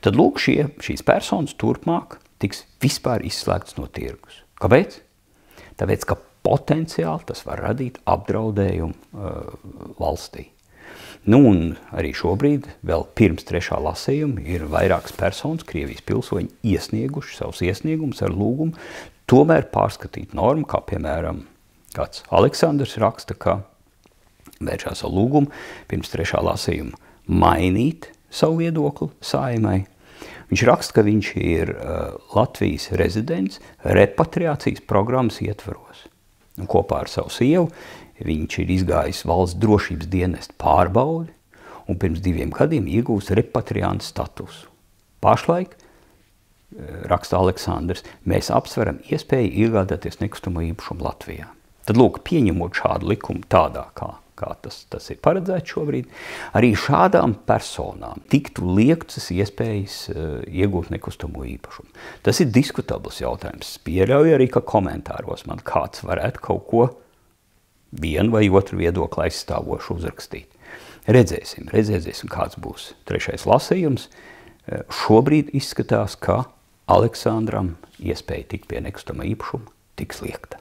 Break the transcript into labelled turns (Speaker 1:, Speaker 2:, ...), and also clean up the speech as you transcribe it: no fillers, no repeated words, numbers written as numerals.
Speaker 1: tad lūk šīs personas turpmāk tiks vispār izslēgtas no tirgus. Kāpēc? Tāpēc, ka potenciāli tas var radīt apdraudējumu valstī. Nu, un arī šobrīd, vēl pirms 3. lasījuma, ir vairākas personas, Krievijas pilsoņi, iesnieguši savus iesniegumus ar lūgumu tomēr pārskatīt normu, kā piemēram kāds Aleksandrs raksta, ka vēršās ar lūgumu pirms 3. lasījuma mainīt savu viedokli Saeimai. Viņš raksta, ka viņš ir Latvijas rezidents repatriācijas programmas ietvaros. Un kopā ar savu sievu viņš ir izgājis valsts drošības dienesta pārbaudi un pirms 2 gadiem iegūs repatriānta statusu. Pašlaik, raksta Aleksandrs, mēs apsveram iespēju iegādāties nekustamo īpašumu Latvijā. Tad, lūk, pieņemot šādu likumu tādā, kā tas ir paredzēts šobrīd, arī šādām personām tiktu liektas iespējas iegūt nekustamo īpašumu. Tas ir diskutabls jautājums. Pieļauju arī, ka komentāros man kāds varētu kaut ko vienu vai otru viedokli aizstāvošu uzrakstīt. Redzēsim, kāds būs 3. lasījums. Šobrīd izskatās, ka Aleksandram iespēja tikt pie nekustama īpašuma tiks liekta.